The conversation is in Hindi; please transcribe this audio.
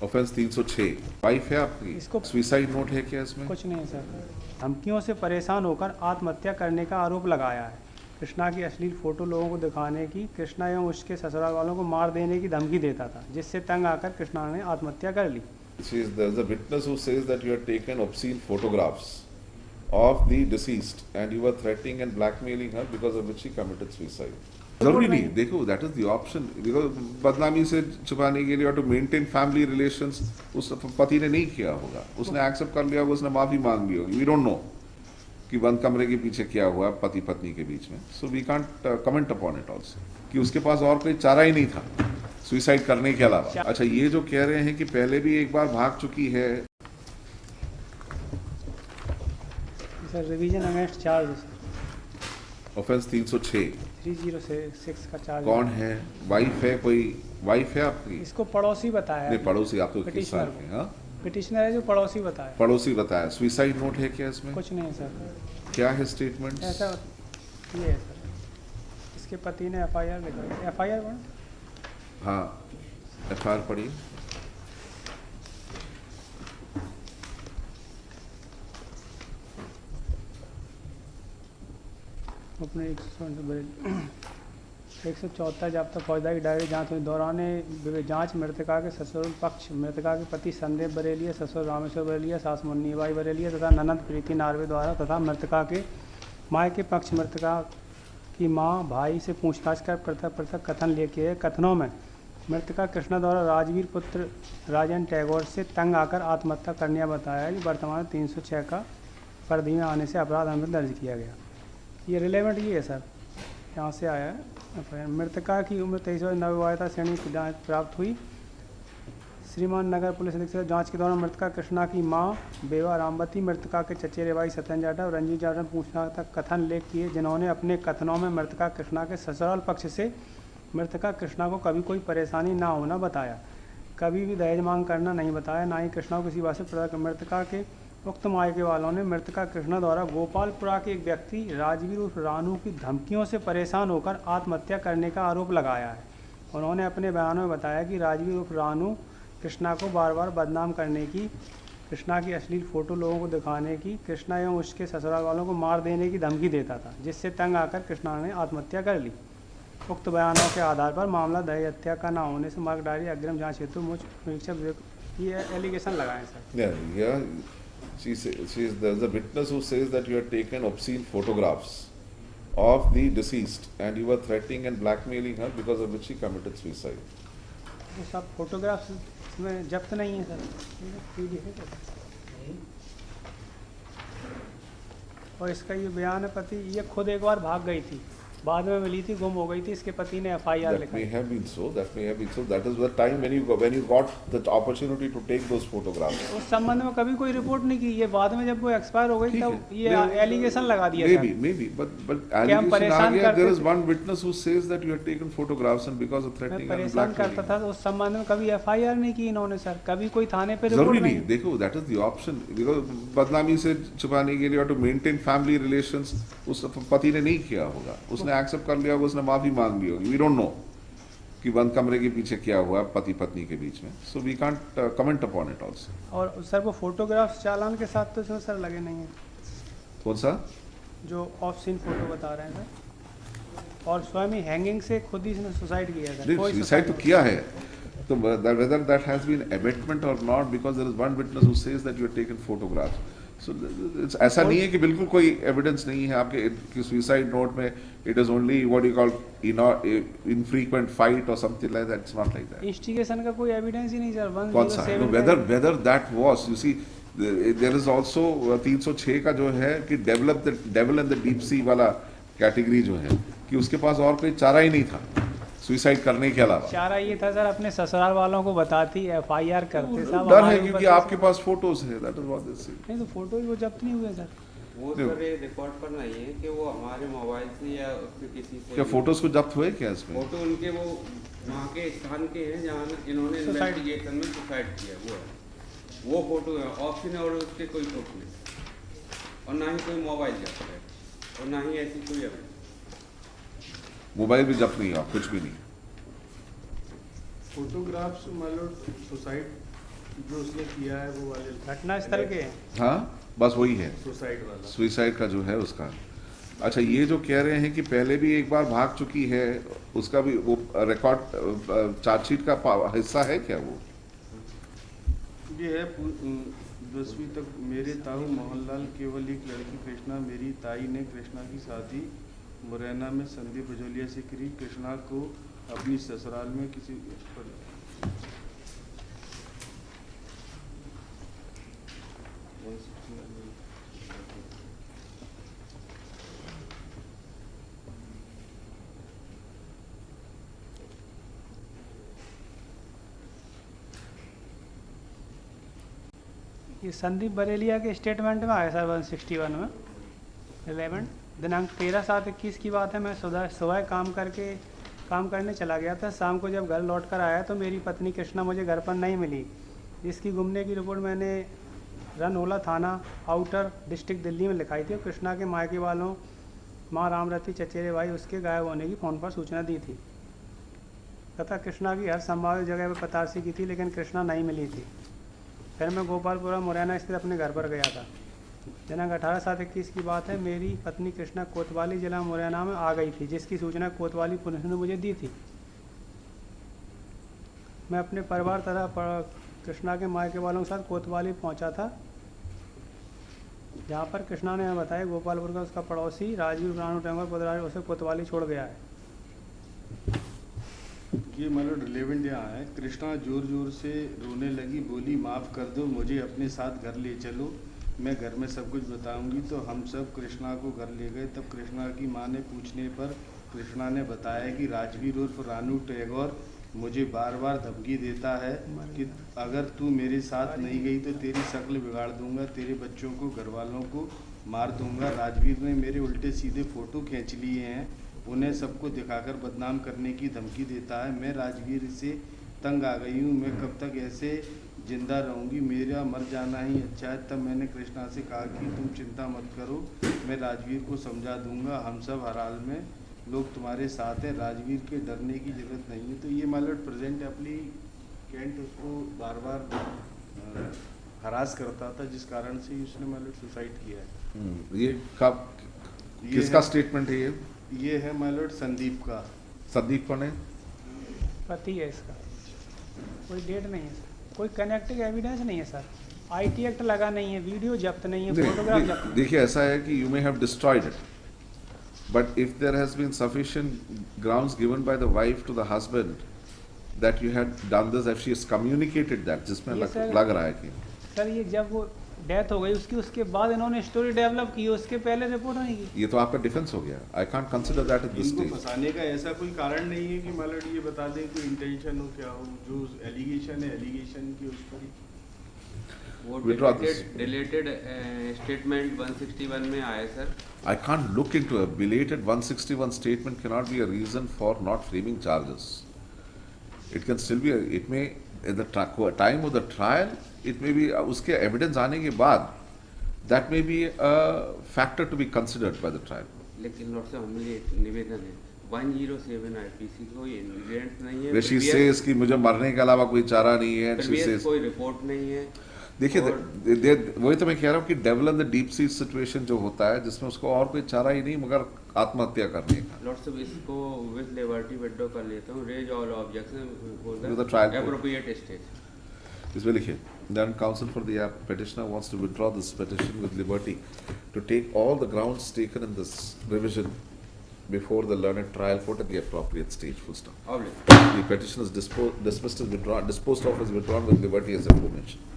ऑफेंस 306। वाइफ है आपकी? इसको सुसाइड नोट है क्या इसमें? कुछ नहीं है सर। धमकियों से परेशान होकर आत्महत्या करने का आरोप लगाया है। कृष्णा की अश्लील फोटो लोगों को दिखाने की, कृष्णा एवं उसके ससुराल वालों को मार देने की धमकी देता था, जिससे तंग आकर कृष्णा ने आत्महत्या कर ली। There's a witness who says that you had taken obscene photographs of the deceased and you were threatening and blackmailing her because of which she committed suicide. जरूरी नहीं, देखो that is the option, because बदनामी से छुपाने के लिए और टू मेंटेन फैमिली रिलेशंस उस पति ने नहीं किया होगा, उसने एक्सेप्ट कर लिया होगा, उसने माफी मांग ली होगी। वी डोंट नो कि बंद कमरे के पीछे क्या हुआ पति पत्नी के बीच में, so we can't comment upon it also कि उसके पास और कोई चारा ही नहीं था सुसाइड करने के अलावा। अच्छा, ये जो कह रहे हैं कि पहले भी एक बार भाग चुकी है, sir revision against charge offence 306 306 का चार्ज। कौन है? वाइफ है? कोई वाइफ है आपकी? इसको पड़ोसी बताया। नहीं, पड़ोसी। आप तो किस साल के? हाँ, पिटिशनर है जो पड़ोसी बताया। पड़ोसी बताया। सुसाइड नोट है क्या इसमें? कुछ नहीं है सर। क्या है स्टेटमेंट? ऐसा ये है सर, इसके पति ने एफआईआर लिखा। एफआईआर कौन? हाँ, एफआईआर पढ़िए। अपने 174 जब्ता फौजदारी डायरी जांच हुई। दौरान जांच मृतका के ससुर पक्ष, मृतका के पति संदीप बरेलिया, ससुर रामेश्वर बरेलिया, सास मुन्नीबाई बरेलिया तथा ननद प्रीति नार्वे द्वारा तथा मृतका के माँ के पक्ष मृतका की माँ भाई से पूछताछ कर पृथक पृथक कथन लेके कथनों में मृतका कृष्णा द्वारा राजवीर पुत्र राजन टैगोर से तंग आकर आत्महत्या करने बताया है। वर्तमान 306 का परिधि में आने से अपराध अमल दर्ज किया गया। ये रिलेवेंट ये है सर, यहाँ से आया है। मृतका की उम्र 23 वर्ष, नवविवाहिता श्रेणी की जाँच प्राप्त हुई। श्रीमान नगर पुलिस अधीक्षक जांच के दौरान मृतका कृष्णा की मां बेवा रामवती, मृतका के चचेरे भाई सत्यन जाटव और रंजीत जाटव पूछताछ तक कथन लेख किए, जिन्होंने अपने कथनों में मृतका कृष्णा के ससुराल पक्ष से मृतका कृष्णा को कभी कोई परेशानी ना होना बताया, कभी भी दहेज मांग करना नहीं बताया, ना ही कृष्णा को किसी बात से प्रताड़ित। मृतका के उक्त मायके वालों ने मृतका कृष्णा द्वारा गोपालपुरा के एक व्यक्ति राजवीर उर्फ रानू की धमकियों से परेशान होकर आत्महत्या करने का आरोप लगाया है। उन्होंने अपने बयान में बताया कि राजवीर उर्फ रानू कृष्णा को बार बार बदनाम करने की, कृष्णा की अश्लील फोटो लोगों को दिखाने की, कृष्णा एवं उसके ससुराल वालों को मार देने की धमकी देता था, जिससे तंग आकर कृष्णा ने आत्महत्या कर ली। उक्त बयानों के आधार पर मामला दहेज हत्या का न होने से मार्ग डायरी अग्रिम जांच हेतु मुझ निरीक्षक ये एलिगेशन लगाए sir. There's a witness who says that you had taken obscene photographs of the deceased and you were threatening and blackmailing her because of which she committed suicide. ये सब फोटोग्राफ्स इसमें जब्त नहीं है सर, और इसका ये बयान है पति, ये खुद एक बार भाग गई थी, बाद में मिली थी, गुम हो गई थी, इसके पति ने एफआईआर लिखा। That may have been so. That is the time when you got the opportunity to take those photographs. उस संबंध में कभी कोई रिपोर्ट नहीं की, ये बाद में जब वो एक्सपायर हो गई तब ये एलिगेशन लगा दिया। Maybe, but allegation आ गया. There is one witness who says that you had taken photographs and because of threatening and परेशान करता था, उस संबंध में कभी एफआईआर नहीं की इन्होंने सर, कभी कोई थाने पे रिपोर्ट नहीं। देखो that is the option, because बदनामी से छुपाने के लिए और to maintain family relations उस पति ने नहीं किया होगा, उसने एक्सेप्ट कर लिया होगा, उसने माफी मांग ली होगी। वी डोंट नो कि बंद कमरे के पीछे क्या हुआ पति पत्नी के बीच में, so we can't comment upon it also. और सर वो फोटोग्राफ्स चालान के साथ तो इसमें सर लगे नहीं है। कौन सा? जो ऑफ सीन फोटो बता रहे हैं सर, और स्वयं ही हैंगिंग से खुद ही इसने सुसाइड किया था। सुसाइड तो किया है, तो whether that has been abatement or not, because there is one witness who says that you have taken photographs. So ऐसा नहीं है कि बिल्कुल कोई एविडेंस नहीं है आपके सुसाइड नोट में, it is only what you call infrequent fight or something like that. It's not like that. Instigation का कोई एविडेंस ही नहीं सर। कौन सा? whether that was, you see, there is also 306 का जो है कि develop the devil and the deep sea वाला कैटेगरी जो है कि उसके पास और कोई चारा ही नहीं था सुसाइड करने के अलावा। चारा ये था सर, अपने ससुराल वालों को बताती, एफआईआर करते साहब। डर है क्योंकि आपके पास फोटोज है, दैट इज व्हाट दे से। नहीं तो फोटो ही वो जब्त नहीं हुए सर। वो सर ये रिकॉर्ड पर नहीं है कि वो हमारे मोबाइल से या उसके किसी से। क्या फोटोज को जब्त हुए क्या इसमें? फोटो उनके वो वहाँ के स्थान के हैं जहाँ इन्होंने इन्वेस्टिगेशन में सुसाइड किया, वो है वो फोटो है। ऑप्शन और उसके कोई फोटो नहीं, और ना ही कोई मोबाइल जब्त है, और ना ही ऐसी कोई मोबाइल भी जब्त नहीं हुआ, कुछ भी नहीं। फोटोग्राफ्स मतलब सुसाइड जो उसने किया है वो वाले घटना स्थल के हाँ, बस वही है सुसाइड वाला। सुइसाइड का जो है उसका। अच्छा, ये जो कह रहे हैं कि पहले भी एक बार भाग चुकी है, उसका भी वो रिकॉर्ड चार्जशीट का हिस्सा है क्या वो? ये है 10वीं तक मेरे ताऊ मोहनलाल केवल एक लड़की कृष्णा, मेरी ताई ने कृष्णा की शादी मुरैना में संदीप भजोलिया से करी। कृष्णा को अपनी ससुराल में किसी पर ये संदीप बरेलिया के स्टेटमेंट में आया सर 161 में 11 दिनांक 13/7/21 की बात है। मैं सुबह काम करने चला गया था। शाम को जब घर लौट कर आया तो मेरी पत्नी कृष्णा मुझे घर पर नहीं मिली। इसकी गुमने की रिपोर्ट मैंने रनहोला थाना आउटर डिस्ट्रिक्ट दिल्ली में लिखाई थी और कृष्णा के मायके वालों माँ रामरती चचेरे भाई उसके गायब होने की फ़ोन पर सूचना दी थी तथा कृष्णा की हर संभावित जगह पर तलाशी की थी, लेकिन कृष्णा नहीं मिली थी। फिर मैं गोपालपुरा मुरैना स्थित अपने घर पर गया था। दिनांक 18/7/21 की बात है। मेरी पत्नी कृष्णा कोतवाली जिला मुरैना में आ गई थी, जिसकी सूचना कोतवाली पुलिस ने मुझे दी थी। मैं अपने परिवार तथा कृष्णा के मायके वालों के साथ कोतवाली पहुंचा था, जहां पर कृष्णा ने बताया गोपालपुर का उसका पड़ोसी राजवीर रानू टेंगर पुतराज उसे कोतवाली छोड़ गया है। ये मतलब रिलेवेंट यहाँ है। कृष्णा जोर जोर से रोने लगी, बोली माफ़ कर दो, मुझे अपने साथ घर ले चलो, मैं घर में सब कुछ बताऊंगी। तो हम सब कृष्णा को घर ले गए। तब कृष्णा की मां ने पूछने पर कृष्णा ने बताया कि राजवीर उर्फ रानू टैगोर मुझे बार बार धमकी देता है कि अगर तू मेरे साथ नहीं गई तो तेरी शक्ल बिगाड़ दूंगा, तेरे बच्चों को घर वालों को मार दूंगा। राजवीर ने मेरे उल्टे सीधे फ़ोटो खींच लिए हैं, उन्हें सबको दिखाकर बदनाम करने की धमकी देता है। मैं राजवीर से तंग आ गई हूँ, मैं कब तक ऐसे जिंदा रहूँगी, मेरा मर जाना ही अच्छा है। तब मैंने कृष्णा से कहा कि तुम चिंता मत करो, मैं राजवीर को समझा दूंगा, हम सब हर हाल में लोग तुम्हारे साथ हैं, राजवीर के डरने की ज़रूरत नहीं है। तो ये मतलब प्रेजेंट अपनी कैंट उसको बार बार हरास करता था, जिस कारण से उसने मतलब सुसाइड किया है। ये कब किसका स्टेटमेंट है? ये है माइलॉर्ड संदीप का। संदीप कौन है? पति है इसका। कोई डेट नहीं है सर, कोई कनेक्टिंग एविडेंस नहीं है सर, IT एक्ट लगा नहीं है, वीडियो जब्त नहीं है, फोटोग्राफ जब्त नहीं। देखिए ऐसा है कि you may have destroyed it, but if there has been sufficient grounds given by the wife to the husband that you had done this, if she has communicated that, जिसमें लग रहा है कि सर ये जब वो डेथ हो गई उसके बाद इन्होंने स्टोरी डेवलप की, उसके पहले रिपोर्ट नहीं की। ये तो आपका डिफेंस हो गया। I can't consider that at this इनको स्टेज। फंसाने का ऐसा कोई कारण नहीं है कि मतलब ये बता दें कि इंटेंशन हो क्या हो, जो एलिगेशन है एलिगेशन की उस पर वो Withdraw this. डिलेटेड स्टेटमेंट 161 में आया sir. I can't look into a belated 161 statement cannot be a reason for not framing charges. It can still be, it may, at the time of the trial, it may be, उसके evidence आने के बाद, that may be a factor to be considered by the trial. लेकिन लॉर्ड साहब हमारे निवेदन है 107 IPC कोई एविडेंस नहीं है, Where she says कि मुझे मरने के अलावा कोई चारा नहीं है, she previous says, कोई रिपोर्ट नहीं है। देखिए वही तो मैं कह रहा हूँ कि devil in the deep sea situation जो होता है जिसमें उसको और कोई चारा ही नहीं मगर आत्महत्या करने का। लॉर्ड साहब इसको विद लिबर्टी विड्रॉ कर लेता हूँ, raise all objection With the trial court. Appropriate stage. इसमें लिखिए, then counsel for the petitioner wants to withdraw this petition with liberty to take all the grounds taken in this revision before the learned trial court at the appropriate stage, full stop. The petition is dismissed as withdrawn, disposed of as withdrawn with liberty as aforementioned.